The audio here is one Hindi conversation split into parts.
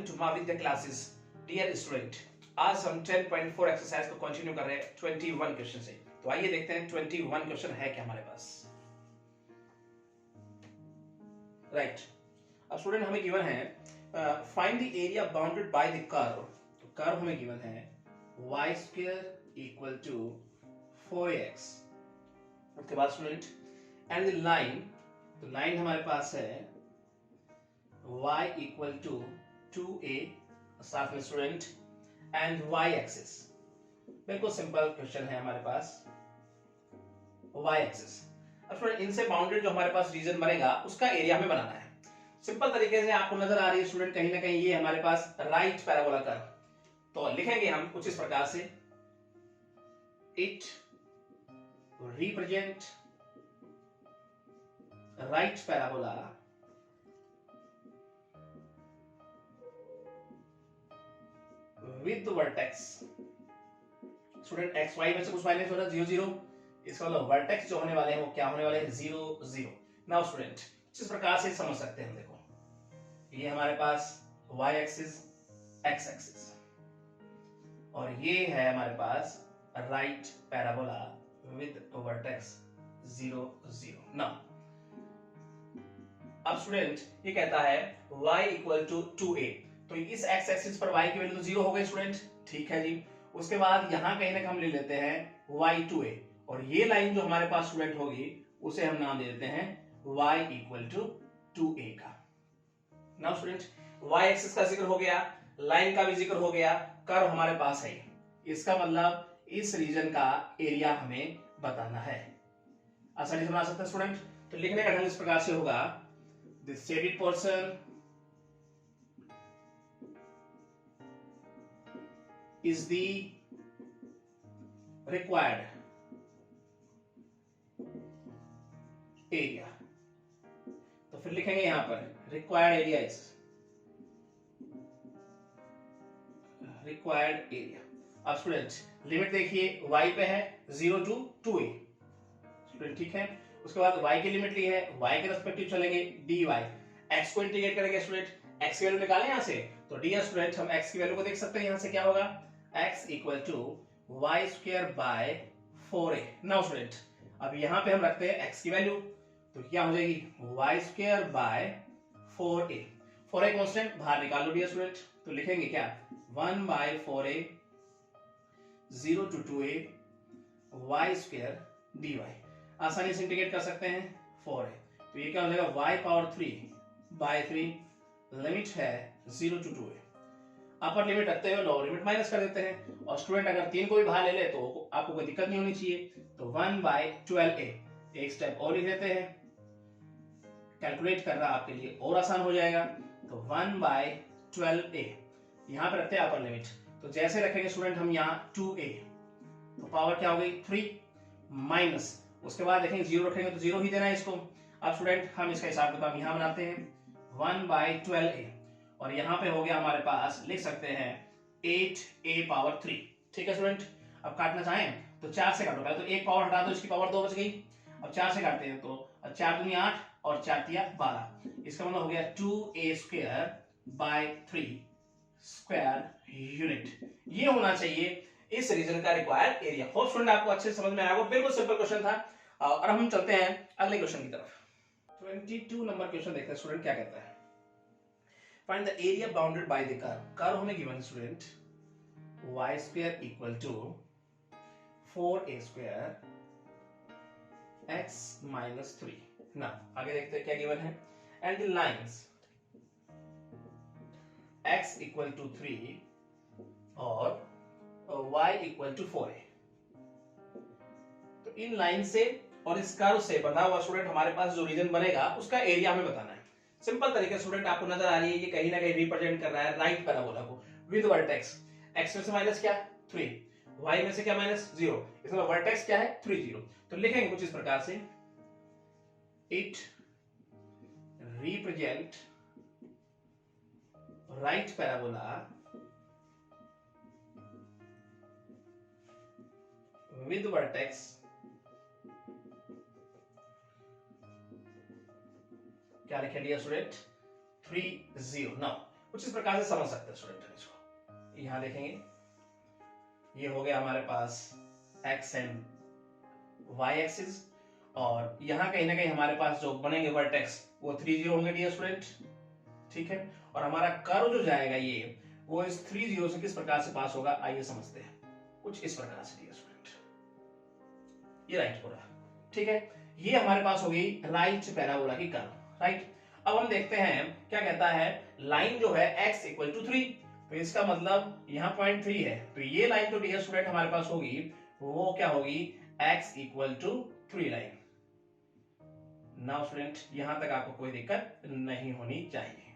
Welcome to my Vidya classes. Dear student, आज हम 10.4 एक्सरसाइज को कंटिन्यू कर रहे हैं 21 क्वेश्चन से। तो आइए देखते हैं 21 क्वेश्चन है क्या हमारे पास। राइट, अब स्टूडेंट हमें गिवन है find the area bounded by the curve. तो कर्व हमें गिवन है y square equal to 4x। उसके बाद स्टूडेंट एंड द लाइन, तो लाइन हमारे पास है y इक्वल टू 2a, साथ में स्टूडेंट एंड y एक्सिस। बिल्कुल सिंपल क्वेश्चन है हमारे पास, y एक्सिस। अब स्टूडेंट इनसे बाउंडेड जो हमारे पास रीजन बनेगा उसका एरिया हमें बनाना है। सिंपल तरीके से आपको नजर आ रही है स्टूडेंट कहीं ना कहीं ये हमारे पास राइट पैराबोला कर्व। तो लिखेंगे हम कुछ इस प्रकार से, it represent right parabola with vertex. Student X Y में से कुछ माइनस हो रहा है 0 0, इसका मतलब वर्टेक्स जो होने वाले हैं वो क्या होने वाले हैं 0 0। नाउ स्टूडेंट इस प्रकार से समझ सकते हैं हम, देखो ये हमारे पास y एक्सिस x एक्सिस और ये है हमारे पास right parabola with vertex 0 0। Now अब स्टूडेंट ये कहता है y इक्वल टू 2a, तो इस x एक्सिस पर y की वैल्यू तो 0 हो गई स्टूडेंट, ठीक है जी। उसके बाद यहां कहीं ना कहीं हम ले लेते हैं y 2a और ये लाइन जो हमारे पास स्टूडेंट होगी उसे हम नाम दे देते हैं y इक्वल टू 2a का। नाउ स्टूडेंट y एक्सिस का जिक्र हो गया, लाइन का भी जिक्र हो गया, कर्व हमारे पास है, इसका मतलब इस रीजन का एरिया हमें बताना है। आसानी से बना सकते हैं स्टूडेंट। तो लिखने का ढंग इस प्रकार से होगा, this shaded portion is the required area। तो फिर लिखेंगे यहां पर required area is required area। अब स्टूडेंट लिमिट देखिए y पे है 0 to 2a, स्टूडेंट ठीक है। उसके बाद y की लिमिट ली है, y के रेस्पेक्टिव चलेंगे dy, x को इंटीग्रेट करेंगे स्टूडेंट, x की वैल्यू निकालें यहां से। तो डियर स्टूडेंट हम x की वैल्यू को देख सकते हैं, यहां से क्या होगा x equal to Y square by 4a। Now student अब यहां पे हम रखते हैं x की वैल्यू, तो क्या हो जाएगी Y square by 4a। 4a constant बाहर निकाल लो डियर स्टूडेंट, तो लिखेंगे क्या 1 by 4a 0 to 2a Y square dy। आसानी से इंटीग्रेट कर सकते हैं 4a, तो ये क्या हो जाएगा y पावर 3 बाय 3, लिमिट है 0 टू 2a। अपर लिमिट रखते हुए लोअर लिमिट माइनस कर देते हैं, और स्टूडेंट अगर 3 को भी बाहर ले ले तो आपको कोई दिक्कत नहीं होनी चाहिए। तो 1 बाय 12a, एक स्टेप और लिख देते हैं, कैलकुलेट करना आपके लिए और आसान हो जाएगा। तो 1 बाय 12a यहां पे रखते हैं अपर लिमिट, तो जैसे रखेंगे स्टूडेंट हम यहाँ 2a, तो पावर क्या हो गई 3 माइनस, उसके बाद देखेंगे 0 रखेंगे तो 0 ही देना है इसको। अब स्टूडेंट हम इसका हिसाब किताब यहां बनाते हैं 1 बाय 12a, और यहां पे हो गया हमारे पास, लिख सकते हैं 8a पावर 3, ठीक है स्टूडेंट। अब काटना चाहें तो 4 से काटो, पहले तो एक पावर हटा दो, इसकी पावर 2 बच गई। अब 4 से काटते हैं तो 4 दूनी 8 और 4 तिया 12, इसका मतलब हो गया 2a square by 3 square unit. ये होना चाहिए इस रीजन का रिक्वायर्ड एरिया। होप स्टूडेंट आपको अच्छे से समझ में आया होगा, बिल्कुल सिंपल क्वेश्चन था। और हम चलते हैं अगले क्वेश्चन की तरफ। 22 नंबर क्वेश्चन देखते हैं स्टूडेंट क्या कहता है। Find the area bounded by the curve। Curve हमें given student y square equal to 4a square x minus 3। ना आगे देखते हैं क्या गिवन है, and the lines x equal to 3 और y इक्वल टू 4a। तो इन लाइन से और इस कर्व से बना हुआ स्टूडेंट हमारे पास जो रीजन बनेगा उसका एरिया हमें बताना है। सिंपल तरीके स्टूडेंट आपको नजर आ रही है, ये कहीं ना कहीं रिप्रेजेंट कर रहा है राइट पैराबोला को विद वर्टेक्स। x में से माइनस क्या 3, y में से क्या माइनस 0, इसमें वर्टेक्स क्या है 3 0। तो लिखेंगे कुछ इस प्रकार से, it represent right parabola with vertex क्या लिखे लिया स्टूडेंट 3 0। नाउ कुछ इस प्रकार से समझ सकते हैं स्टूडेंट इसको। यहां देखेंगे ये हो गया हमारे पास एक्स एंड वाई एक्सिस, और यहां कहीं ना कहीं हमारे पास जो बनेंगे वर्टेक्स वो 3 0 होंगे डियर स्टूडेंट, ठीक है। और हमारा कर्व जो जाएगा ये वो इस 3 0 से किस प्रकार से पास होगा, आइए समझते हैं। कुछ इस प्रकार से डियर स्टूडेंट, ये राइट पूरा, ठीक है। ये हमारे पास हो गई राइट पैराबोला की कर्व, राइट। अब हम देखते हैं क्या कहता है, लाइन जो है x इक्वल टू 3, तो इसका मतलब यहाँ पॉइंट 3 है, तो ये लाइन तो डियर स्टूडेंट हमारे पास होगी वो क्या होगी, x equal to 3 line. Now student यहां तक आपको कोई दिक्कत नहीं होनी चाहिए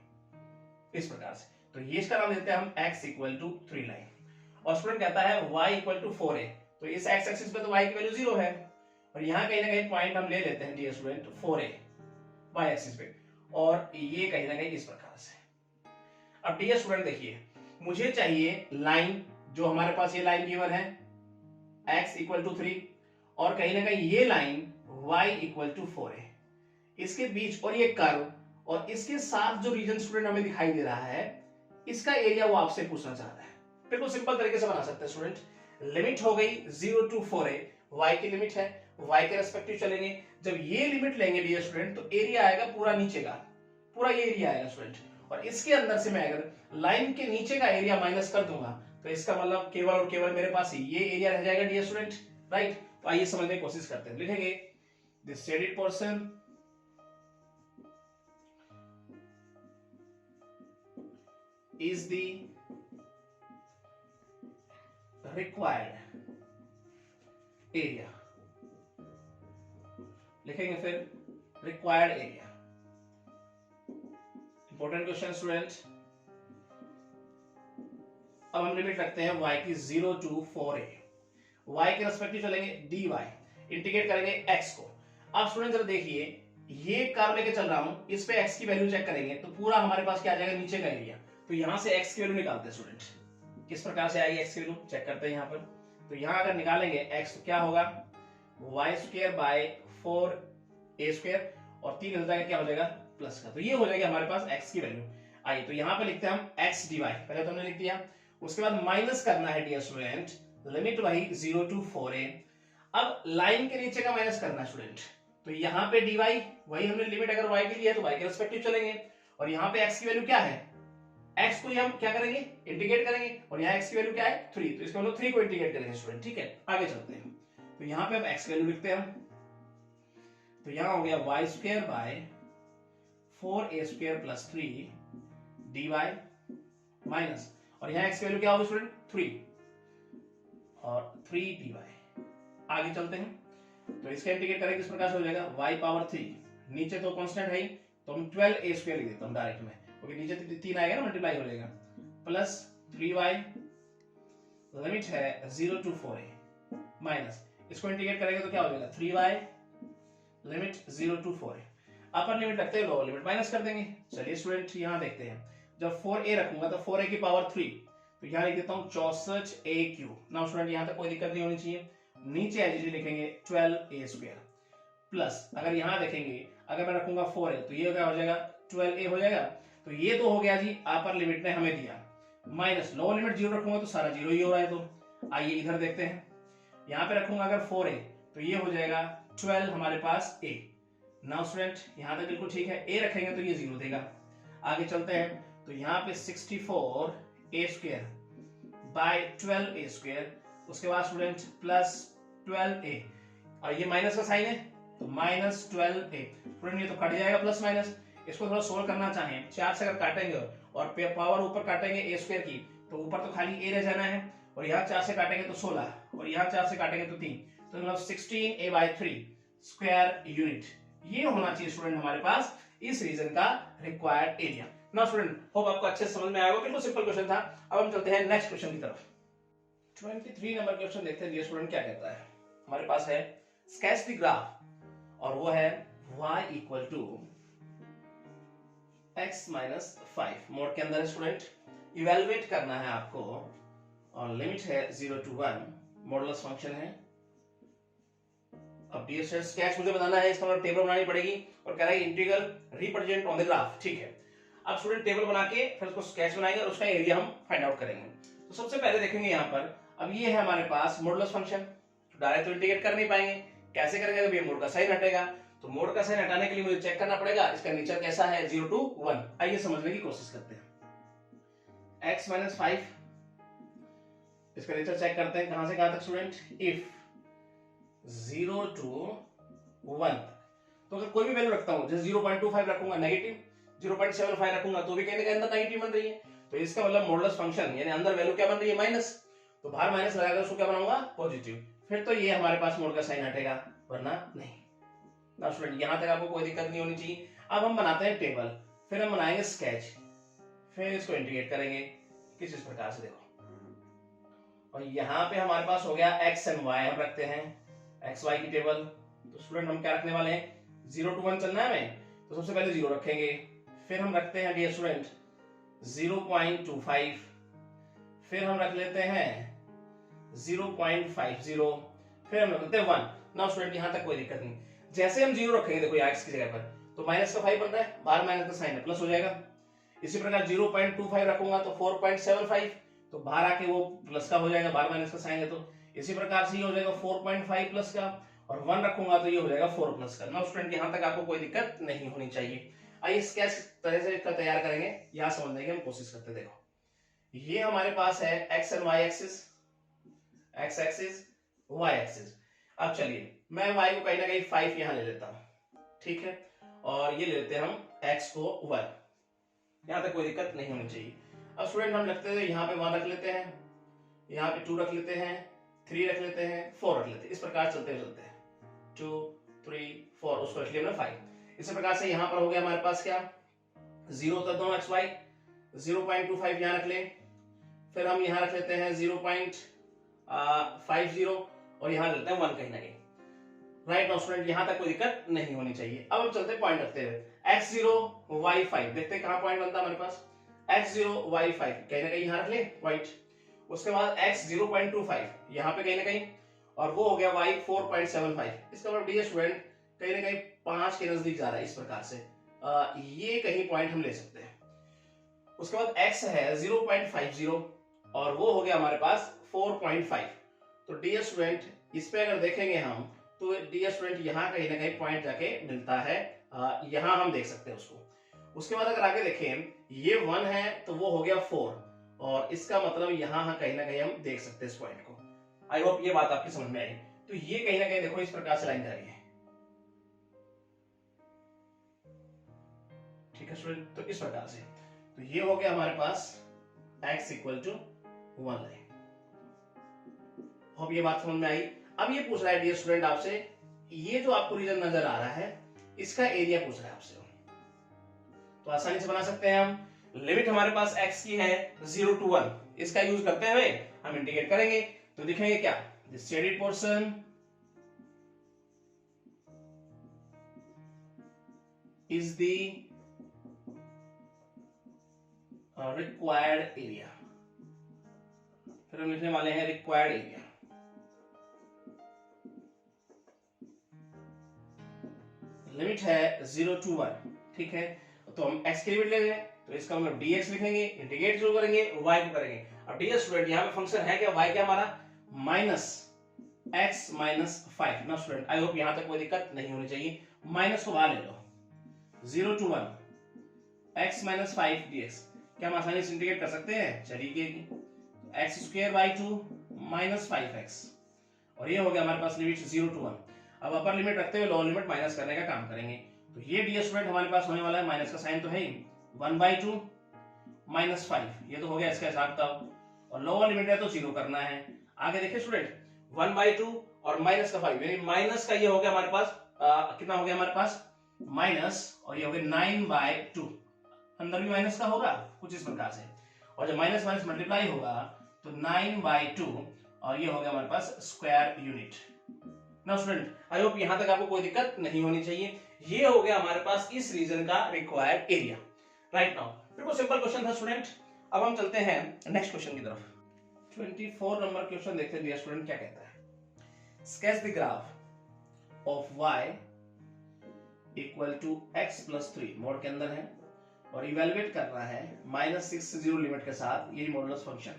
इस प्रकार से, तो ये इसका नाम देते हैं हम x इक्वल टू 3 लाइन। और स्टूडेंट कहता है y इक्वल टू 4a, तो इस x एक्सिस पे तो y की वैल्यू 0 है, और यहाँ कहीं ना कहीं पॉइंट हम ले लेते हैं dear student 4a y axis पे, और ये कहीं ना कहीं इस प्रकार से। अब डियर स्टूडेंट देखिए, मुझे चाहिए लाइन जो हमारे पास ये लाइन गिवन है x इक्वल टू 3, और कहीं ना कहीं ये line y equal to 4a, इसके बीच और ये कर्व, और इसके साथ जो रीजन स्टूडेंट हमें दिखाई दे रहा है इसका एरिया वो आपसे पूछना चाह रहा है। बिल्कुल सिंपल तरीके से बना सकते हैं स्टूडेंट, लिमिट हो गई 0 टू 4a, y की लिमिट है, y के रेस्पेक्टिव चलेंगे, जब ये लिमिट लेंगे डियर स्टूडेंट तो एरिया आएगा पूरा नीचे का, पूरा ये एरिया आएगा स्टूडेंट, और इसके अंदर से मैं अगर लाइन के नीचे का एरिया माइनस कर दूंगा तो इसका मतलब केवल और केवल मेरे पास ये एरिया रह जाएगा डियर स्टूडेंट, राइट। तो आइए समझने की कोशिश करते हैं, लिखेंगे this shaded portion is the required area, लिखेंगे फिर required area। Important question student. अब हम लिमिट रखते हैं y की 0 टू 4a, y के रेस्पेक्टिव चलेंगे dy, इंटीग्रेट करेंगे x को। अब स्टूडेंट जरा देखिए, ये कर्व लेके चल रहा हूं, इस पे x की वैल्यू चेक करेंगे तो पूरा हमारे पास क्या आ जाएगा, नीचे का एरिया। तो यहां से x की वैल्यू निकालते हैं स्टूडेंट, किस प्रकार से आएगी x की वैल्यू चेक करते हैं यहां पर। तो यहां अगर निकालेंगे x तो क्या होगा, y square by 4a square, और 3 हो जाएगा क्या हो जाएगा प्लस का, तो ये हो जाएगा हमारे पास x की वैल्यू। आइए तो यहां पे लिखते हैं हम x dy, पहले तो हमने लिख दिया, उसके बाद माइनस करना है डियर स्टूडेंट, लिमिट वही 0 टू 4a। अब लाइन के नीचे का माइनस करना है स्टूडेंट, तो यहाँ पे dy वही हमने लिमिट अगर y के लिए है तो y के रेस्पेक्टिव चलेंगे, और यहाँ पे x की वैल्यू क्या है, x को हम क्या करेंगे, इंटीग्रेट करेंगे, और यहाँ x की वैल्यू क्या है 3, तो इसका मतलब 3 को इंटीग्रेट करेंगे स्टूडेंट, ठीक है। आगे चलते हैं, तो यहाँ पे हम x की वैल्यू लिखते हैं, तो यहाँ हो गया y square by 4a square plus 3 dy minus, और यहाँ x की वैल्यू क्या होगी स्टूडेंट 3, और 3 dy। आगे चलते हैं, तो इसका इंटीग्रेट करेंगे किस प्रकार से हो जाएगा, y पावर 3, नीचे तो कांस्टेंट है ही तो हम 12a स्क्वायर लिख देते हैं डायरेक्ट में, क्योंकि नीचे 3 आएगा ना, मल्टीप्लाई हो जाएगा, प्लस 3y, लिमिट है 0 टू 4a, माइनस इसको इंटीग्रेट करेंगे तो क्या हो जाएगा 3y, limit 0 to 4a। Upper limit रखते हैं, लोअर लिमिट माइनस कर देंगे। चलिए स्टूडेंट यहां देखते हैं, जब 4a रखूंगा तो 4a की पावर 3, तो यहां लिख देता हूं 64a³। नाउ स्टूडेंट यहां तक कोई दिक्कत नहीं होनी चाहिए, नीचे एज लिखेंगे 12a स्क्वायर, प्लस अगर यहां देखेंगे अगर मैं रखूंगा 4a तो ये क्या हो जाएगा 12a हो जाएगा, तो ये तो हो गया जी अपर लिमिट ने हमें दिया, माइनस लोअर लिमिट 0 रखूंगा तो सारा 0 ही हो रहा है। तो आइए इधर देखते हैं, यहाँ पे रखूंगा अगर 4a तो ये हो जाएगा 12 हमारे पास a। नाउ स्टूडेंट यहाँ तक बिल्कुल ठीक है, a रखेंगे तो ये 0 देगा। आगे चलते हैं, तो यहाँ पे 64a square by 12a square, उसके बाद स्टूडेंट प्लस 12a, और ये माइनस का साइन है तो माइनस 12a। स्टूडेंट ये तो कट जाएगा प्लस माइनस, इसको थोड़ा सोल्व करना चाहें, 4 से अगर काटेंगे और पावर ऊपर काटेंगे a स्क्वायर की तो ऊपर तो खाली a रह जाना है, और यहाँ 4 से काटेंगे तो 16, और यहाँ 4 से काटेंगे तो 3, तो मतलब 16a/3 स्क्वायर यूनिट। ये होना चाहिए स्टूडेंट हमारे पास इस रीजन का required area. Now student hope आपको अच्छे समझ में आएगा, बिल्कुल सिंपल क्वेश्चन था। अब हम चलते हैं नेक्स्ट क्वेश्चन की तरफ। 23 नंबर क्वेश्चन देखते हैं, ये स्टूडेंट क्या कहता है। हमारे पास है स्केच द ग्राफ, और वो है y equal to x minus 5 mod के अंदर है स्टूडेंट। इवेलुएट करना है आपको, और लिमिट है 0 टू 1, मॉडुलस फंक्शन है। अब डियर स्टूडेंट स्केच मुझे बनाना है, इसका मतलब टेबल बनानी पड़ेगी, और कह रहा है integral represent on the graph, ठीक है। अब स्टूडेंट टेबल बना के फिर उसको स्केच बनाएंगे और उसका एरिया हम फाइंड आउट करेंगे। तो सबसे पहले देखेंगे यहाँ पर, अब ये है हमारे पास मॉडुलस फंक्शन, डायरेक्ट तो इंटीग्रेट कर नहीं पाएंगे, कैसे करेंगे, जब ये मोड का साइन हटेगा, तो मोड का साइन हटाने के लिए मुझे चेक करना पड़ेगा इसका नेचर कैसा है, 0 to 1। आइए समझने की कोशिश करते हैं। x - 5, इसका नेचर चेक करते हैं, कहां से कहां तक स्टूडेंट, इफ 0 to 1, तो अगर कोई भी वैल्यू रखता हूं, जैसे 0.25 रखूंगा नेगेटिव, 0.75 रखूंगा तो भी कहने के अंदर नेगेटिव बन रही है, तो इसका मतलब मॉडुलस फंक्शन यानी अंदर वैल्यू क्या बन रही है, माइनस, तो बाहर माइनस लगाकर उसको क्या बनाऊंगा, पॉजिटिव, फिर तो ये हमारे पास मोड का साइन हटेगा, वरना नहीं। ना स्टूडेंट यहां तक आपको कोई दिक्कत नहीं होनी चाहिए। अब हम बनाते हैं टेबल, फिर हम बनाएंगे स्केच, फिर इसको इंटीग्रेट करेंगे किस इस प्रकार से, देखो, और यहाँ पे हमारे पास हो गया x एंड y, हम रखते हैं x y की टेबल। तो स्टूडेंट हम क्या रखने वाले हैं, 0 to 1 चलना है हमें, तो सबसे पहले 0 रखेंगे, फिर हम रखते हैं डियर स्टूडेंट 0.25, फिर हम रख लेते हैं 0.50, फिर हम रखते हैं 1। नाउ स्टूडेंट यहां तक कोई दिक्कत नहीं, जैसे हम 0 रखेंगे, देखो x की जगह पर, तो माइनस का 5 बन रहा है, बाहर माइनस का साइन है, प्लस हो जाएगा। इसी प्रकार 0.25 रखूंगा तो 4.75, तो बाहर आके वो प्लस का हो जाएगा, बाहर माइनस का साइन है, तो इसी प्रकार से ये हो जाएगा 4.5 प्लस का, और 1 रखूंगा तो ये हो जाएगा 4 प्लस का। नाउ स्टूडेंट यहां तक आपको कोई दिक्कत नहीं होनी चाहिए। आइए स्केच तरह से इसका तैयार करेंगे, यहां समझने की हम कोशिश करते हैं। देखो ये हमारे पास है x and y axis, x axis y axis. अब चलिए मैं y को कहीं ना कहीं 5 यहां ले लेता हूं, ठीक है, और ये ले लेते हैं हम x को 1, यहां तक कोई दिक्कत नहीं होनी चाहिए। अब स्टूडेंट हम रखते हैं यहाँ पे 1 रख लेते हैं, यहाँ पे 2 रख लेते हैं, 3 रख लेते हैं, 4 रख लेते हैं, इस प्रकार चलते चलते हैं 2 3 4, उसको रख लिया हमने 5। इसी प्रकार से यहाँ पर हो गया हमारे पास क्या, 0 तक दोनों x y, 0.25 यहाँ रख ले, फिर हम यहाँ रख लेते हैं 0.50 और यहाँ लेते हैं 1 कहीं ना कहीं। राइट नाउ स्टूडेंट यहां तक कोई दिक्कत नहीं होनी चाहिए। अब हम चलते हैं पॉइंट रखते हुए, x0 y5, देखते हैं कहां पॉइंट बनता है हमारे पास, x0 y5 कहीं ना कहीं यहां रख ले पॉइंट, उसके बाद x 0.25 यहां पे कहीं ना कहीं, और वो हो गया y 4.75। इसका मतलब डियर स्टूडेंट कहीं ना कहीं 5 के नजदीक जा रहा है, इस प्रकार से ये कहीं पॉइंट हम ले सकते हैं। उसके बाद x है 0.50 और वो हो गया हमारे पास 4.5। तो डियर स्टूडेंट इस पे अगर देखेंगे हम, तो डियर स्टूडेंट यहाँ कहीं ना कहीं पॉइंट जाके मिलता है, यहाँ हम देख सकते हैं उसको। उसके बाद अगर आगे देखें, ये 1 है तो वो हो गया 4, और इसका मतलब यहाँ कहीं ना कहीं हम देख सकते हैं इस पॉइंट को। आई होप ये बात आपकी समझ में आई। तो ये कहीं ना कहीं देखो इस प्रकार से लाइन जा रही है, ठीक है स्टूडेंट, तो इस प्रकार से, तो ये हो गया हमारे पास x = 1 लाइन। होप ये बात समझ में आई। अब ये पूछ रहा है डियर स्टूडेंट आपसे, ये जो आपको रीजन नजर आ रहा है इसका एरिया पूछ रहा है आपसे, तो आसानी से बना सकते हैं हम। लिमिट हमारे पास x की है 0 to 1, इसका यूज करते हुए हम इंटीग्रेट करेंगे, तो दिखेंगे क्या, this shaded portion is the required area, फिर हम लिखने वाले हैं रिक्वायर्ड एरिया। लिमिट है 0 to 1, ठीक है, तो हम x की लिमिट लेंगे, तो इसका हम dx लिखेंगे, इंटीग्रेट जो करेंगे y को करेंगे। अब डियर स्टूडेंट यहाँ पे फंक्शन है क्या, y क्या हमारा -x - 5। ना स्टूडेंट आई होप यहाँ तक कोई दिक्कत नहीं होनी चाहिए, माइनस को बाहर ले लो, 0 to 1 x - 5 dx, क्या हम आसानी से इंटीग्रेट कर सकते हैं, चलिए x² - 5x, और ये हो गया हमारे पास लिमिट 0 to 1। अब अपर लिमिट रखते हुए लोअर लिमिट माइनस करने का काम करेंगे, तो ये डियर स्टूडेंट हमारे पास होने वाला है, माइनस का साइन तो है ही, 1/2 - 5, ये तो हो गया इसका हिसाब किताब, और लोअर लिमिट है तो 0 करना है। आगे देखिए स्टूडेंट 1/2 और माइनस का 5, यानी माइनस का ये हो गया हमारे पास कितना हो गया हमारे पास माइनस, और ये हो गया 9/2, अंदर भी माइनस का होगा कुछ इस प्रकार से, और जब माइनस माइनस मल्टीप्लाई होगा तो 9/2, और ये हो गया हमारे पास square unit. Now student I hope यहां तक आपको कोई दिक्कत नहीं होनी चाहिए। ये हो गया हमारे पास इस रीजन का रिक्वायर्ड एरिया। राइट नाउ बिल्कुल सिंपल क्वेश्चन था स्टूडेंट। अब हम चलते हैं नेक्स्ट क्वेश्चन की तरफ। 24 नंबर क्वेश्चन देखते हैं स्टूडेंट क्या कहता है। Sketch the graph of y = x + 3, mode के अंदर है, और इवेलुएट करना है -6 से 0 लिमिट के साथ यही मॉडुलस फंक्शन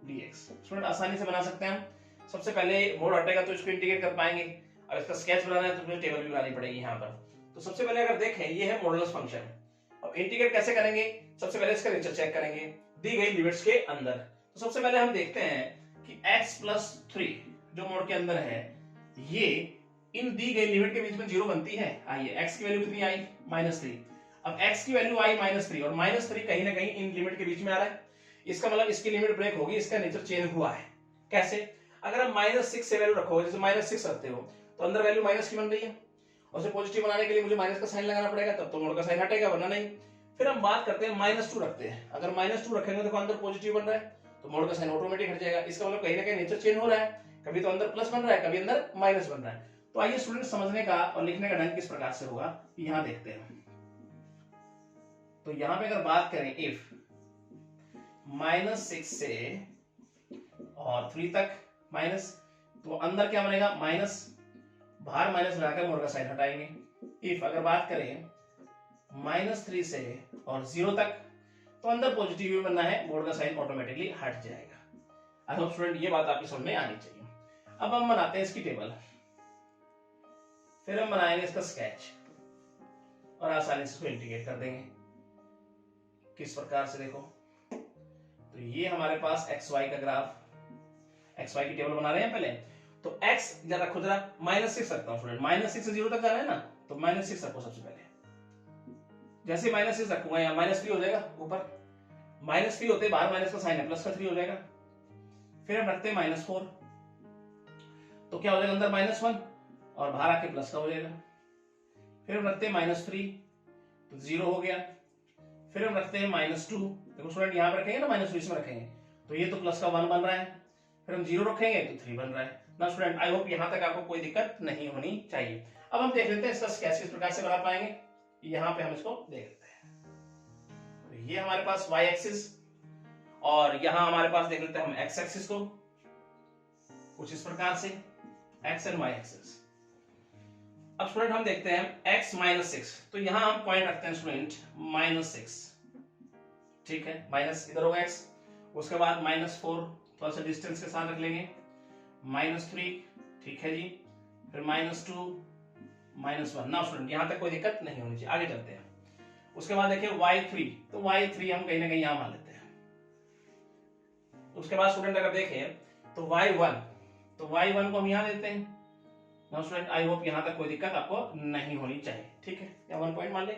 dx। स्टूडेंट आसानी से बना सकते हैं हम। सबसे पहले मोड हटेगा तो इसको इंटीग्रेट कर पाएंगे। अब इसका स्केच बनाना है तो मुझे टेबल भी बनानी पड़ेगी यहाँ पर। तो सबसे पहले अगर देखें ये है मॉडुलस फंक्शन। अब इंटीग्रेट कैसे करेंगे? सबसे पहले इसका नेचर चेक करेंगे दी गई लिमिट्स के अंदर। तो सबसे पहले हम देखते हैं कि x+3 जो मोड के अंदर है ये इन दी गई लिमिट के बीच में 0 बनती है। आइए x की वैल्यू कितनी आई? -3। अब x की वैल्यू आई -3 और -3 कहीं ना कहीं इन लिमिट के बीच में आ रहा है। इसका मतलब इसकी लिमिट ब्रेक होगी, इसका नेचर चेंज हुआ है। कैसे? अगर हम -6 से वैल्यू रखोगे, जैसे -6 रखते हो तो अंदर वैल्यू माइनस की बन रही है और उसे पॉजिटिव बनाने के लिए मुझे माइनस का साइन लगाना पड़ेगा, तब तो मोड का साइन हटेगा, वरना नहीं। फिर हम बात करते हैं -2 रखते हैं। अगर -2 रखेंगे तो अंदर पॉजिटिव बन रहा है तो मोड का साइन ऑटोमेटिक हट जाएगा। इसका मतलब कहीं ना कहीं नेचर चेंज हो रहा है, कभी तो अंदर प्लस बन रहा है, कभी अंदर माइनस बन रहा है। तो आइए स्टूडेंट समझने का और लिखने का ढंग किस प्रकार से होगा यहां देखते हैं। तो यहां पे अगर बात करें इफ -6 से और 3 तक माइनस, तो अंदर क्या बनेगा? माइनस, बाहर माइनस लगाकर मोड का साइन हटाएंगे। इफ अगर बात करें -3 से और 0 तक, तो अंदर पॉजिटिव भी बनना है, मोड का साइन ऑटोमेटिकली हट जाएगा। आई होप स्टूडेंट ये बात आपकी समझ में आनी चाहिए। अब हम बनाते हैं इसकी टेबल, फिर हम बनाएंगे इसका स्केच और आसानी से इसको इंटीग्रेट कर देंगे। किस प्रकार से? देखो तो ये हमारे पास xy का ग्राफ, xy की टेबल बना रहे हैं पहले। तो x जरा रखो, जरा -6 रखता हूं स्टूडेंट। -6 से 0 तक जाना है ना, तो -6 रखो सबसे पहले। जैसे -6 रखूंगा यहाँ -3 हो जाएगा, ऊपर -3 होते बाहर माइनस का साइन है, प्लस का 3 हो जाएगा। फिर हम रखते हैं -4, तो क्या हो जाएगा? अंदर -1 और बाहर आके प्लस का हो जाएगा। फिर हम रखते हैं -3 तो 0 हो गया। फिर हम रखते हैं -2, देखो स्टूडेंट यहाँ पे रखेंगे ना -2 इसमें रखेंगे तो ये तो प्लस का 1 बन रहा है। फिर हम 0 रखेंगे तो 3 बन रहा है ना स्टूडेंट। आई होप यहाँ तक आपको कोई दिक्कत नहीं होनी चाहिए। अब हम देख लेते हैं इसका स्केच किस प्रकार से बना पाएंगे। यहाँ पे हम इसको देख लेते हैं। तो ये हमारे पास y एक्सिस और यहाँ हमारे पास देख लेते हैं हम x एक्सिस को कुछ इस प्रकार से, x एंड y एक्सिस। अब स्टूडेंट हम देखते हैं x -6, तो यहाँ हम पॉइंट रखते हैं स्टूडेंट -6, ठीक है। माइनस इधर होगा x, उसके बाद -4 थोड़ा सा डिस्टेंस के साथ रख लेंगे, -3, ठीक है जी। फिर -2, -1 ना स्टूडेंट, यहाँ तक कोई दिक्कत नहीं होनी चाहिए। आगे चलते हैं। उसके बाद देखिए y3, तो y3 हम कहीं ना कहीं यहाँ मान लेते हैं। उसके बाद स्टूडेंट अगर देखें तो y1, तो y1 को हम यहाँ देते हैं ना स्टूडेंट। आई होप यहाँ तक कोई दिक्कत आपको नहीं होनी चाहिए, ठीक है। या 1 पॉइंट मान ले,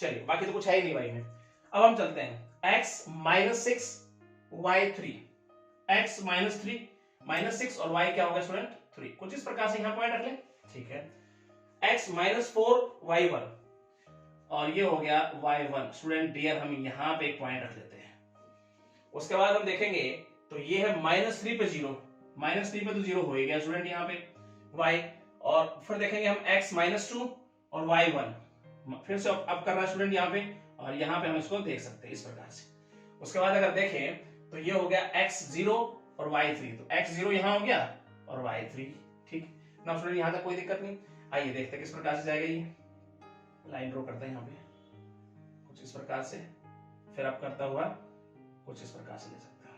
चलिए बाकी तो कुछ है ही नहीं भाई में। अब हम चलते हैं x -6 y3, x -3 -6 और y क्या होगा स्टूडेंट? 3। कुछ इस प्रकार से यहाँ पॉइंट रख ले, ठीक है। x -4 y1 और ये हो गया y1। स्टूडेंट डियर हम यहाँ पे एक पॉइंट रख लेते हैं। उसके बाद हम देखेंगे तो ये है -3 पे 0, -3 पे तो 0 हो ही गया स्टूडेंट यहाँ पे y। और फिर देखेंगे हम x -2 और y1, फिर से अब कर रहा है स्टूडेंट यहाँ पे, और यहाँ पे हम इसको देख सकते हैं इस प्रकार से। उसके बाद अगर देखें तो ये हो गया x0 और y3, तो x0 यहाँ हो गया और y3, ठीक ना स्टूडेंट। यहाँ तक कोई दिक्कत नहीं। आइए देखते हैं किस प्रकार से जाएगा ये। लाइन ड्रॉ करते हैं यहाँ पे कुछ इस प्रकार से, फिर आप करता हुआ कुछ इस प्रकार से ले सकते हैं।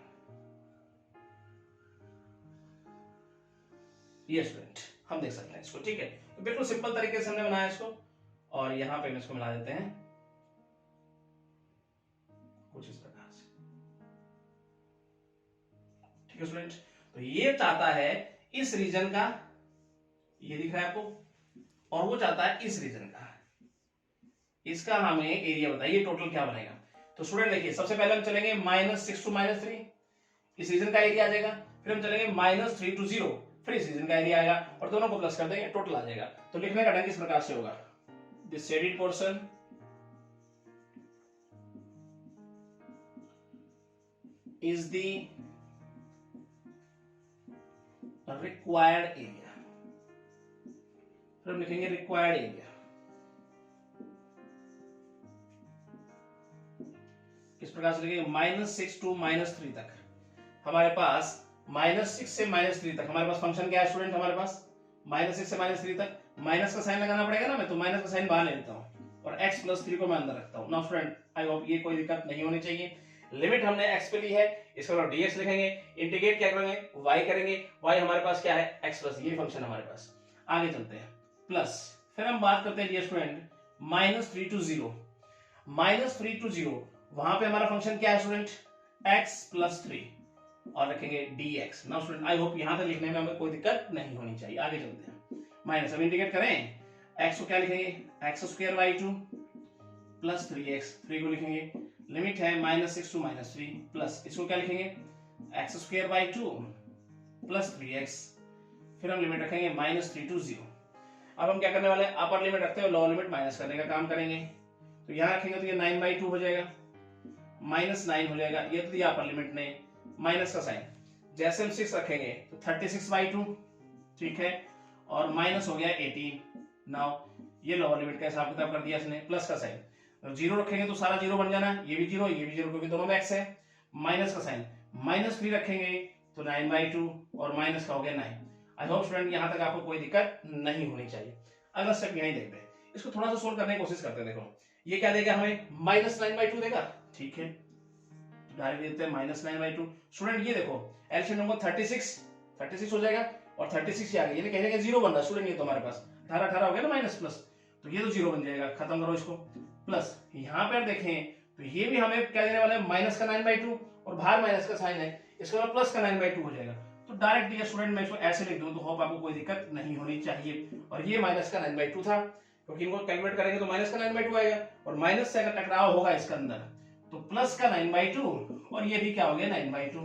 ये स्टूडेंट हम देख सकते हैं इसको, ठीक है। तो बिल्कुल सिंपल तरीके से हमने बनाया इसको, और यहाँ पे हम इसको मिला देते हैं कुछ इस प्रकार से, ठीक है स्टूडेंट। तो ये चाहता है इस रीजन का, ये दिख रहा है आपको, और वो चाहता है इस रीजन का। इसका हमें एरिया बताइए टोटल क्या बनेगा। तो स्टूडेंट देखिए सबसे पहले हम चलेंगे -6 to -3, इस रीजन का एरिया आ जाएगा। फिर हम चलेंगे -3 to 0, फिर इस रीजन का एरिया आएगा, और दोनों को प्लस कर देंगे, टोटल आ जाएगा। तो लिखने का ढंग इस प्रकार से होगा, this shaded portion is the required area. फिर हम लिखेंगे रिक्वायर्ड एरिया, किस प्रकार से लिखेंगे? -6 to -3 तक हमारे पास, -6 से -3 तक हमारे पास फंक्शन क्या है स्टूडेंट? हमारे पास -6 से -3 तक माइनस का साइन लगाना पड़ेगा ना, मैं तो माइनस का साइन बाहर ले लेता हूँ और x प्लस 3 को मैं अंदर रखता हूँ। नाउ स्टूडेंट आई होप ये कोई दिक्कत नहीं होनी चाहिए। लिमिट हमने x पे ली है, इसका मतलब dx लिखेंगे, इंटीग्रेट क्या करेंगे y करेंगे, y हमारे पास क्या है x प्लस, ये फंक्शन हमारे पास। आगे चलते हैं प्लस, फिर हम बात करते हैं डियर स्टूडेंट -3 to 0, -3 to 0 वहां पे हमारा फंक्शन क्या है स्टूडेंट x प्लस 3 और रखेंगे dx। Now student I hope यहां तक लिखने में हमें कोई दिक्कत नहीं होनी चाहिए। आगे चलते हैं माइनस, अब इंटीग्रेट करें x को क्या लिखेंगे x² प्लस 3x, 3 को लिखेंगे, लिमिट है -6 to -3 प्लस इसको क्या लिखेंगे x² प्लस 3x, फिर हम लिमिट रखेंगे -3 to 0। अब हम क्या करने वाले हैं, अपर लिमिट रखते हैं, लोअर लिमिट माइनस करने का काम करेंगे। तो यहाँ रखेंगे तो ये 9/2 हो जाएगा, -9 हो जाएगा, ये तो दिया अपर लिमिट ने, माइनस का साइन। जैसे हम 6 रखेंगे तो 36/2, ठीक है, और माइनस हो गया 18। नाउ ये लोअर लिमिट का हिसाब किताब कर दिया इसने, प्लस का साइन। तो 0 रखेंगे तो सारा 0 बन जाना, ये भी 0 ये भी 0 क्योंकि दोनों में x है, माइनस का साइन, -3 रखेंगे तो 9/2 और माइनस का हो गया 9। आई होप स्टूडेंट यहां तक आपको कोई दिक्कत नहीं होनी चाहिए। अगला स्टेप यहीं देखते हैं, इसको थोड़ा सा सोल्व करने की कोशिश करते हैं। देखो ये क्या देगा हमें -9/2 देगा, ठीक है, डायरेक्ट देते हैं -9/2। स्टूडेंट ये देखो एलसीएम नंबर 36 हो जाएगा और 36 ही आ गया, ये कह रहे हैं 0 बन रहा है स्टूडेंट, ये तो हमारे पास 18 हो गया ना माइनस प्लस, तो ये तो 0 बन जाएगा, खत्म करो इसको। प्लस यहाँ पर देखें तो ये भी हमें क्या देने वाला है माइनस का 9/2 और बाहर माइनस का साइन है, इसका मतलब प्लस का 9/2 हो जाएगा। तो डायरेक्ट ये स्टूडेंट मैं इसको ऐसे लिख दूं तो होप आपको कोई दिक्कत नहीं होनी चाहिए। और ये माइनस का 9/2 था, क्योंकि इनको कैलकुलेट करेंगे तो माइनस का 9/2 आएगा, और माइनस से अगर टकराव होगा इसके अंदर तो प्लस का 9/2 और ये भी क्या हो गया 9/2,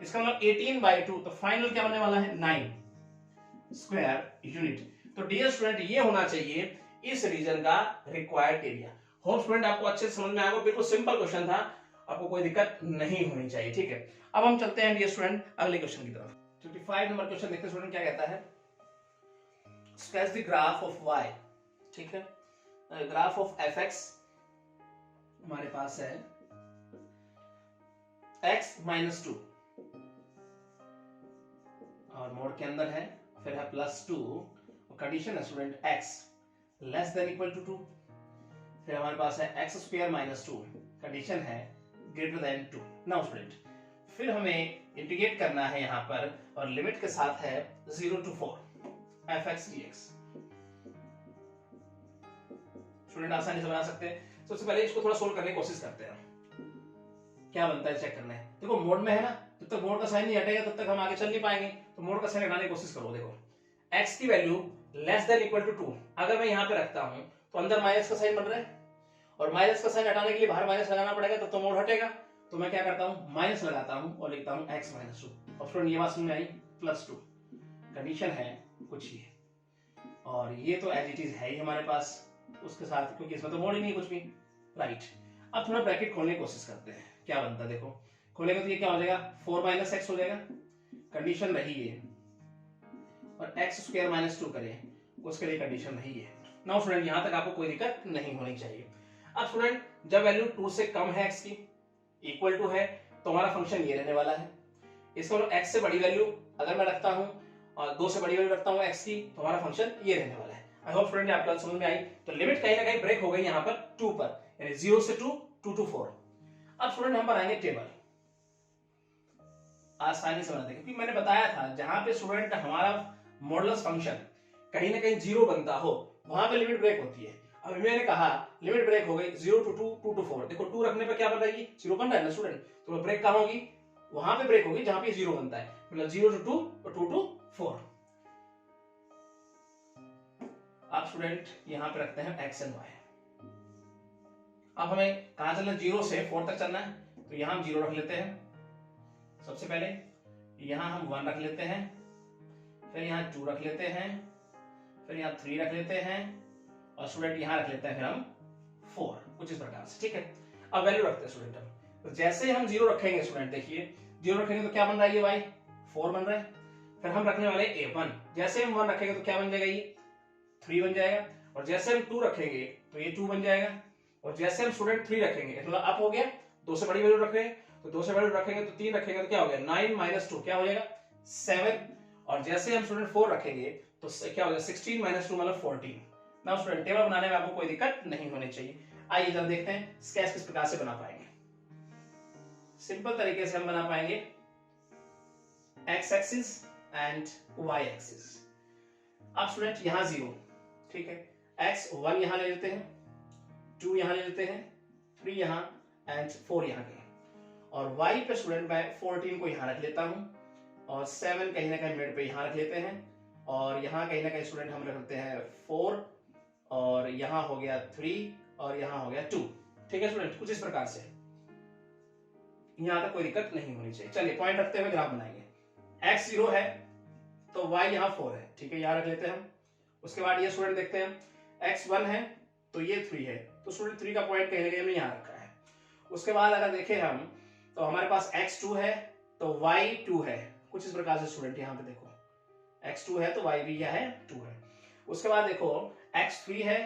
इसका मतलब 18/2। तो फाइनल क्या बनने वाला है 9 स्क्वायर यूनिट। तो डियर स्टूडेंट ये होना चाहिए इस रीजन का रिक्वायर्ड एरिया। होप स्टूडेंट आपको अच्छे से समझ में आएगा, बिल्कुल सिंपल क्वेश्चन था, आपको कोई दिक्कत नहीं होनी चाहिए, ठीक है। अब हम चलते हैं डियर स्टूडेंट अगले क्वेश्चन की तरफ। 55 नंबर क्वेश्चन देखते हैं स्टूडेंट क्या कहता है, sketch the graph of y, ठीक है, ग्राफ ऑफ fx हमारे पास है x -2 और मोड के अंदर है, फिर है +2 और कंडीशन है student x less than equal to 2, फिर हमारे पास है x² - 2, कंडीशन है ग्रेटर देन 2। नाउ स्टूडेंट फिर हमें इंटीग्रेट करना है यहाँ पर, और लिमिट के साथ है 0 to 4 fx dx। स्टूडेंट आसानी से बना सकते हैं। सबसे पहले इसको थोड़ा सोल्व करने की कोशिश करते हैं, क्या बनता है चेक करना है। देखो मोड में है ना, जब तक मोड का साइन नहीं हटेगा तब तक हम आगे चल नहीं पाएंगे, तो मोड का साइन हटाने की कोशिश करो। देखो x की value less than equal to 2 अगर मैं यहाँ पे रखता हूं तो अंदर माइनस का साइन बन रहा है, और माइनस का साइन हटाने के लिए बाहर माइनस लगाना पड़ेगा, तब तो मोड हटेगा। तो मैं क्या करता हूं माइनस लगाता हूं और लिखता हूं x -2। अब स्टूडेंट ये बात समझ में आई, +2 कंडीशन है कुछ ये, और ये तो एज इट इज है ही हमारे पास उसके साथ, क्योंकि इसमें तो मोड ही नहीं कुछ भी, राइट। अब थोड़ा ब्रैकेट खोलने की कोशिश करते हैं, क्या बनता है। देखो खोलेंगे तो ये क्या हो जाएगा 4 - x हो जाएगा, कंडीशन रही है, और x² - 2 करें उसके लिए कंडीशन रही है। नाउ स्टूडेंट यहां तक आपको कोई दिक्कत नहीं होनी चाहिए। अब स्टूडेंट जब वैल्यू 2 से कम है x की, इक्वल टू है, तो हमारा फंक्शन ये रहने वाला है। इसका मतलब x से बड़ी वैल्यू अगर मैं रखता हूं और 2 से बड़ी वैल्यू रखता हूं x की, तो हमारा फंक्शन ये रहने वाला है। आई होप स्टूडेंट आपको समझ में आई। तो लिमिट कहीं ना कहीं ब्रेक हो गई यहाँ पर 2 पर, यानी 0 से 2, 2 to 4। अब स्टूडेंट हम बनाएंगे टेबल, आसानी से बना देंगे, क्योंकि मैंने बताया था जहां पे स्टूडेंट हमारा मॉडुलस फंक्शन कहीं ना कहीं 0 बनता हो वहां पे लिमिट ब्रेक होती है। अब मैंने कहा लिमिट ब्रेक हो गई 0 to 2, 2 to 4। देखो 2 रखने पे क्या बन रहा है, 0 बन रहा है ना स्टूडेंट, तो ब्रेक कहां होगी, वहां पे ब्रेक होगी जहां पे 0 बनता है, मतलब 0 to 2 और 2 to 4। अब स्टूडेंट यहां पे रखते हैं x and y। अब हमें कहां चलना है, 0 से 4 तक चलना है, तो यहां हम 0 रख लेते हैं सबसे पहले, यहां हम 1 रख लेते हैं, फिर यहाँ 2 रख लेते हैं, फिर यहाँ 3 रख लेते हैं, और स्टूडेंट यहाँ रख लेते हैं फिर हम 4, कुछ इस प्रकार से, ठीक है। अब वैल्यू रखते हैं स्टूडेंट हम, तो जैसे हम 0 रखेंगे स्टूडेंट, देखिए 0 रखेंगे तो क्या बन रहा है ये y 4 बन रहा है, फिर हम रखने वाले a1, जैसे हम 1 रखेंगे तो क्या बन जाएगा ये 3 बन जाएगा, और जैसे हम 2 रखेंगे तो ये 2 बन जाएगा, और जैसे हम स्टूडेंट 3 रखेंगे मतलब अप हो गया, 2 से बड़ी वैल्यू रख रहे हैं तो 2 से वैल्यू रखेंगे तो 3 रखेंगे तो क्या हो गया 9 - 2 क्या हो जाएगा 7, और जैसे हम स्टूडेंट 4 रखेंगे तो क्या हो जाएगा 16 - 2 मतलब 14। नाउ स्टूडेंट टेबल बनाने में आपको कोई दिक्कत नहीं होनी चाहिए। आइए जरा देखते हैं स्केच किस प्रकार से बना पाएंगे। सिंपल तरीके से हम बना पाएंगे X axis and Y axis. अब स्टूडेंट यहाँ 0, ठीक है, एक्स 1 यहाँ ले लेते हैं, 2 यहाँ ले लेते हैं, 3 यहाँ एंड 4 यहाँ के, और y पे स्टूडेंट मैं 14 को यहाँ रख लेता हूँ, और 7 कहीं ना कहीं मिड पे यहाँ रख लेते हैं, और यहाँ कहीं ना कहीं स्टूडेंट हम रखते हैं 4, और यहाँ हो गया 3, और यहाँ हो गया 2। ठीक है स्टूडेंट, कुछ इस प्रकार से, यहाँ तक कोई दिक्कत नहीं होनी चाहिए। चलिए पॉइंट रखते हुए ग्राफ बनाएंगे। x 0 है तो y यहाँ 4 है, ठीक है, यहाँ रख लेते हैं हम। उसके बाद ये स्टूडेंट देखते हैं x 1 है तो ये 3 है, तो स्टूडेंट 3 का पॉइंट कहीं ना कहीं हमने यहाँ रखा है। उसके बाद अगर देखें हम तो हमारे पास x 2 है तो y 2 है, कुछ इस प्रकार से स्टूडेंट यहाँ पे देखो x 2 है तो y भी यहाँ है 2 है। उसके बाद देखो x 3 है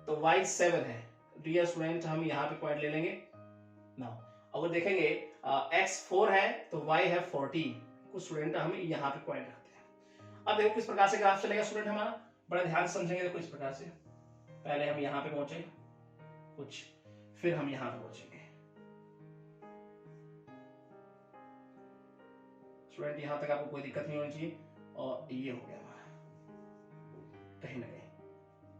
तो y 7 है। डियर स्टूडेंट हम यहाँ पे पॉइंट ले लेंगे नाउ। अगर देखेंगे x 4 है तो y है 14, कुछ स्टूडेंट हम यहाँ पे पॉइंट रखते हैं। अब देखो किस प्रकार से ग्राफ चलेगा स्टूडेंट हमारा, बड़ा ध्यान से समझेंगे। देखो इस प्रकार से पहले हम यहाँ पे पहुंचे कुछ, फिर हम यहाँ पे पहुंचेंगे। स्टूडेंट यहाँ तक आपको कोई दिक्कत नहीं होनी चाहिए, और ये हो गया हमारा कहीं ना कहीं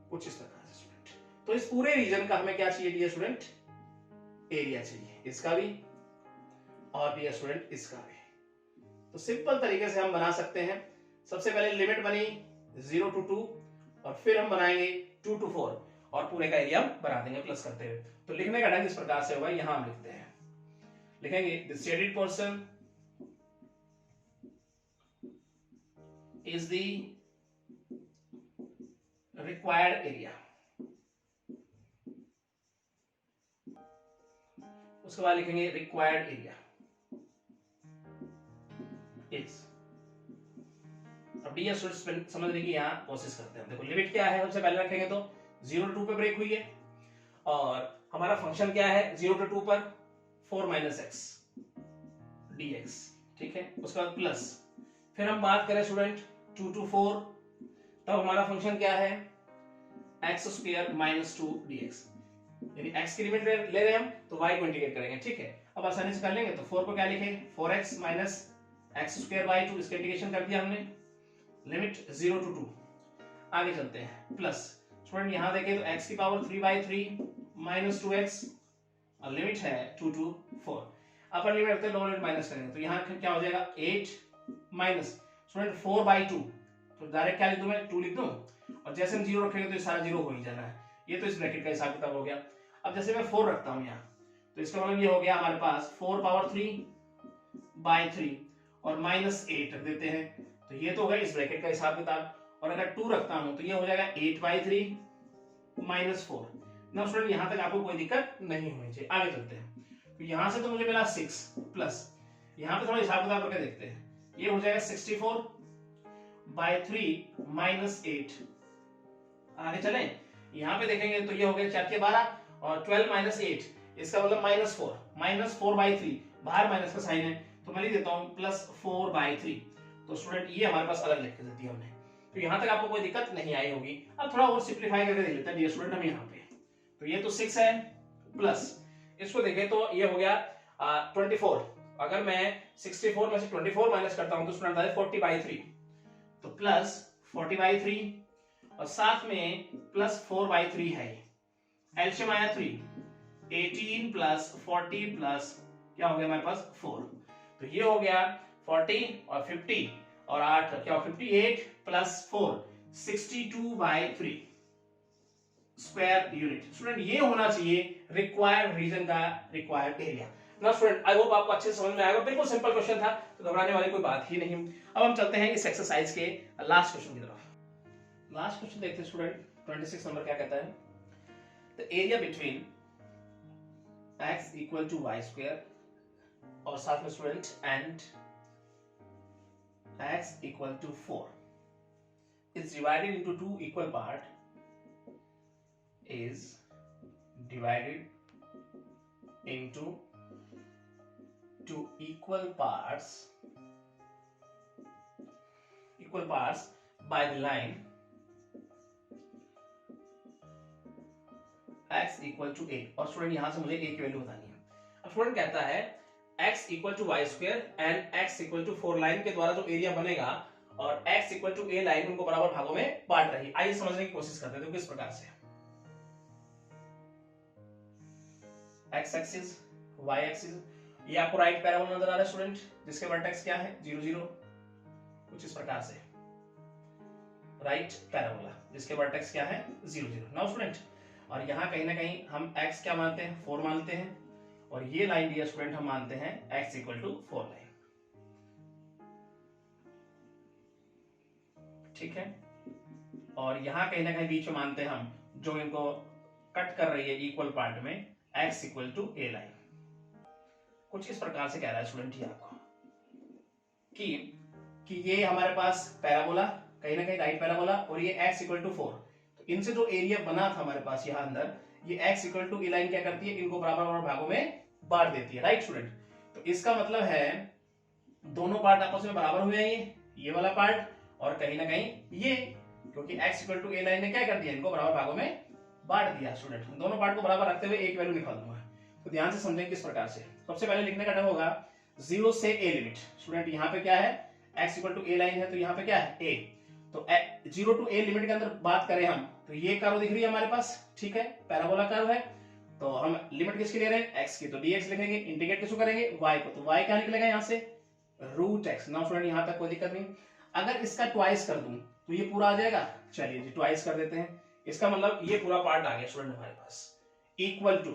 कुछ इस प्रकार से स्टूडेंट। तो इस पूरे रीजन का हमें क्या चाहिए डियर स्टूडेंट, एरिया चाहिए, इसका भी और डियर स्टूडेंट इसका भी। तो सिंपल तरीके से हम बना सकते हैं। सबसे पहले लिमिट बनी 0 to 2, और फिर हम बनाएंगे 2 to 4, और पूरे का एरिया बना देंगे प्लस करते हुए। तो लिखने का ढंग इस प्रकार से होगा, यहां हम लिखते हैं, लिखेंगे the shaded portion is the required area. उसके बाद लिखेंगे रिक्वायर्ड एरिया इज। अब डियर स्टूडेंट्स समझने की यहाँ कोशिश करते हैं। देखो लिमिट क्या है, सबसे पहले रखेंगे तो 0 to 2 पे ब्रेक हुई है, और हमारा फंक्शन क्या है 0 to 2 पर 4 - x dx, ठीक है। उसके बाद प्लस, फिर हम बात करें स्टूडेंट 2 to 4, तब हमारा फंक्शन क्या है x² - 2 dx, यानी x की लिमिट ले रहे हैं हम तो y को इंटीग्रेट करेंगे, ठीक है। अब आसानी से कर लेंगे तो 4 को क्या लिखें 4x - x² / 2, इसका इंटीग्रेशन कर दिया हमने, लिमिट 0 to 2। आगे चलते हैं प्लस, स्टूडेंट यहां देखें तो x की पावर 3/3 - 2x, और लिमिट है 2 to 4। अपर लिमिट रखते हैं, लोअर लिमिट माइनस करेंगे तो यहाँ क्या हो जाएगा 8 माइनस स्टूडेंट 4/2, तो डायरेक्ट क्या लिख दूं मैं 2 लिख दूं, और जैसे हम 0 रखेंगे तो ये सारा 0 हो ही जाना है। ये तो इस ब्रैकेट का हिसाब किताब हो गया। अब जैसे मैं 4 रखता हूं यहाँ, तो इसका मतलब ये हो गया हमारे पास 4/3 और -8 रख देते हैं, तो ये तो होगा इस ब्रैकेट का हिसाब किताब। और अगर 2 रखता हूं तो ये हो जाएगा 8/3 - 4। ना स्टूडेंट यहां तक आपको कोई दिक्कत नहीं होनी चाहिए। आगे चलते हैं, तो यहां से तो मुझे मिला 6 प्लस, यहां पे थोड़ा हिसाब किताब करके देखते हैं, ये हो जाएगा 64/3 - 8। आगे चलें, यहां पे देखेंगे तो ये हो गया 4 के 12 और 12 - 8, इसका मतलब -4/3, बाहर माइनस का साइन है तो मैं लिख देता हूं +4/3। तो स्टूडेंट ये हमारे पास अलग लिख दी हमने, तो यहां तक आपको कोई दिक्कत नहीं आई होगी। अब थोड़ा और सिंपलीफाई करके देख लेते हैं डियर स्टूडेंट हम यहाँ पे, तो ये तो 6 है प्लस इसको देखें तो ये हो गया 24। अगर मैं 64 में से 24 माइनस करता हूं तो स्टूडेंट आता है 40/3, तो प्लस 40/3 और साथ में +4/3 है, एलसीएम आया 3, 18 + 40 + क्या हो गया हमारे पास 4, तो ये हो गया 40 और 50 और 8 क्या 58 + 4 62/3 स्क्वायर यूनिट। स्टूडेंट ये होना चाहिए रिक्वायर्ड रीजन का रिक्वायर्ड एरिया। ना स्टूडेंट आई होप आपको अच्छे से समझ में आएगा, बिल्कुल सिंपल क्वेश्चन था तो घबराने वाली कोई बात ही नहीं। अब हम चलते हैं इस एक्सरसाइज के लास्ट क्वेश्चन की तरफ। लास्ट क्वेश्चन देखते हैं स्टूडेंट 26 नंबर क्या कहता है, the area between x = y² और साथ में student and x = 4 is divided into two equal part is divided into two equal parts by the line x equal to a, और स्टूडेंट यहां से मुझे a की वैल्यू बतानी है। अब स्टूडेंट कहता है x equal to Y square and x equal to 4 line के द्वारा जो एरिया बनेगा और x equal to a line उनको बराबर भागों में बांट रही। आइए समझने की कोशिश करते हैं। तो किस प्रकार से x एक्सिस y एक्सिस, ये आपको राइट पैराबोला नजर आ रहा है स्टूडेंट, जिसके वर्टेक्स क्या है 0 0, कुछ इस प्रकार से राइट पैराबोला जिसके वर्टेक्स क्या है 0 0। नाउ स्टूडेंट, और यहाँ कहीं ना कहीं हम x क्या मानते हैं 4 मानते हैं, और ये लाइन डियर स्टूडेंट हम मानते हैं x इक्वल टू 4 लाइन, ठीक है। और यहाँ कहीं ना कहीं बीच में मानते हैं हम जो इनको कट कर रही है इक्वल पार्ट में x equal to a line. कुछ इस प्रकार से कह रहा है स्टूडेंट ये आपको कि ये हमारे पास पैराबोला कहीं ना कहीं राइट पैराबोला और ये x इक्वल टू 4, तो इनसे जो एरिया बना था हमारे पास यहाँ अंदर, ये x equal to a line क्या करती है, इनको बराबर बराबर भागों में बांट देती है, राइट स्टूडेंट। तो इसका मतलब है दोनों पार्ट आपस में बराबर हुए हैं, ये वाला पार्ट और कहीं ना कहीं ये, क्योंकि x equal to a line ने क्या कर दिया, इनको बराबर भागों में बांट दिया स्टूडेंट। दोनों पार्ट को बराबर रखते हुए एक वैल्यू निकाल दूंगा, तो ध्यान से समझें किस प्रकार से। सबसे पहले लिखने का ढंग होगा 0 से a लिमिट। स्टूडेंट यहाँ पे क्या है x equal to a line है, तो यहाँ पे क्या है a, तो 0 टू a लिमिट के अंदर बात करें हम, तो ये कर्व दिख रही है हमारे पास, ठीक है, पैराबोला कर्व है। तो हम लिमिट किसकी ले रहे हैं x की, तो dx लिखेंगे, इंटीग्रेट किसको करेंगे y को, तो y क्या निकलेगा यहाँ से रूट x। नाउ स्टूडेंट यहाँ तक कोई दिक्कत नहीं। अगर इसका ट्वाइस कर दूं तो ये पूरा आ जाएगा, चलिए जी ट्वाइस कर देते हैं, इसका मतलब ये पूरा पार्ट आ गया स्टूडेंट हमारे पास इक्वल टू,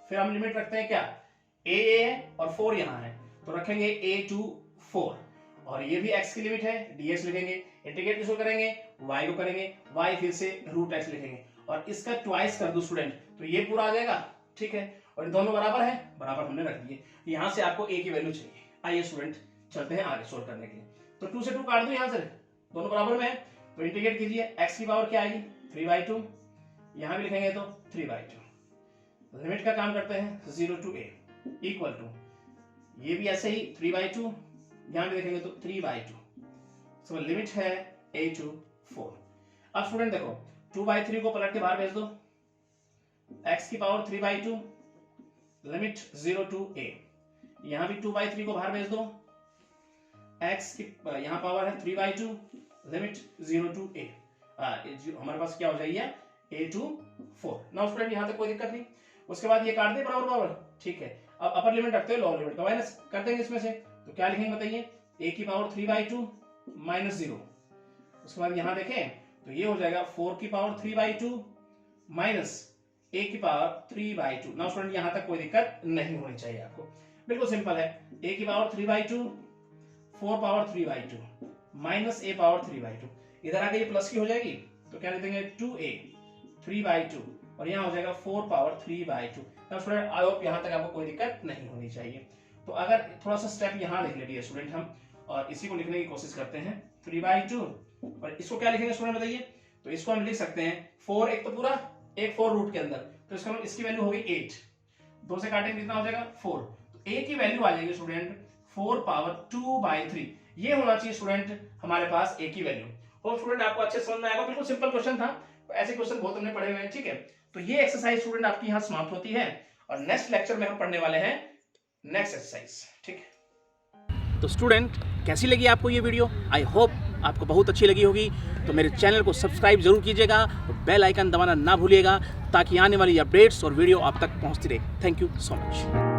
फिर हम लिमिट रखते हैं क्या a है और 4 यहाँ है, तो रखेंगे a टू 4, और ये भी x की लिमिट है, dx लिखेंगे, इंटीग्रेट किसको करेंगे y को करेंगे, y फिर से रूट x लिखेंगे, और इसका ट्वाइस कर दो स्टूडेंट तो ये पूरा आ जाएगा, ठीक है। और दोनों बराबर है, बराबर हमने रख दिए। यहाँ से आपको a की वैल्यू चाहिए। आइए स्टूडेंट चलते हैं आगे सोल्व करने के लिए। तो 2 से 2 काट दो यहाँ से, दोनों बराबर में है, तो इंटीग्रेट कीजिए, x की पावर क्या आएगी 3/2, यहाँ भी लिखेंगे तो 3/2। लिमिट का काम करते हैं 0 टू a इक्वल टू, ये भी ऐसे ही 3/2, यहाँ भी देखेंगे तो 3/2, सो लिमिट है a टू 4। अब स्टूडेंट देखो 2/3 को पलट के बाहर भेज दो, x की पावर 3/2, लिमिट 0 टू a, यहाँ भी 2/3 को बाहर भेज दो, x की यहाँ पावर है 3/2, लिमिट 0 टू a, हमारे पास क्या हो जाएगी a टू 4। नाउ स्टूडेंट यहाँ तक कोई दिक्कत नहीं। उसके बाद ये काट दे बराबर बराबर, ठीक है। अब अपर लिमिट रखते हैं, लोअर लिमिट का माइनस कर देंगे इसमें से, तो क्या लिखेंगे बताइए, a की पावर 3/2 माइनस 0। उसके बाद यहाँ देखें तो ये हो जाएगा 4 की पावर 3/2 माइनस a की पावर 3/2। नाउ स्टूडेंट यहाँ तक कोई दिक्कत नहीं होनी चाहिए आपको, बिल्कुल सिंपल है। a की power 3/2, 4 power 3/2 minus a power 3/2, इधर आके ये प्लस की हो जाएगी, तो क्या लिख देंगे 2a 3/2, और यहाँ हो जाएगा 4 पावर 3/2। तो स्टूडेंट आई होप यहाँ तक आपको कोई दिक्कत नहीं होनी चाहिए। तो अगर थोड़ा सा स्टेप यहाँ लिख ले स्टूडेंट हम, और इसी को लिखने की कोशिश करते हैं 3/2, और इसको क्या लिखेंगे स्टूडेंट बताइए, तो इसको हम लिख सकते हैं 4, एक तो पूरा, एक 4 रूट के अंदर, तो इसका मतलब इसकी वैल्यू होगी 8, 2 से काटेंगे कितना हो जाएगा 4, तो a की वैल्यू आ जाएगी स्टूडेंट 4 पावर 2/3। ये होना चाहिए स्टूडेंट हमारे पास a की वैल्यू। और स्टूडेंट आपको अच्छे समझ में आएगा, बिल्कुल सिंपल क्वेश्चन था, तो ऐसे क्वेश्चन बहुत हमने पढ़े हुए हैं, ठीक है। तो ये एक्सरसाइज स्टूडेंट आपकी यहाँ समाप्त होती है, और नेक्स्ट लेक्चर में हम पढ़ने वाले हैं नेक्स्ट एक्सरसाइज, ठीक है। तो स्टूडेंट कैसी लगी आपको ये वीडियो, आई होप आपको बहुत अच्छी लगी होगी। तो मेरे चैनल को सब्सक्राइब जरूर कीजिएगा और बेल आइकन दबाना ना भूलिएगा, ताकि आने वाली अपडेट्स और वीडियो आप तक पहुंचती रहे। Thank you so much.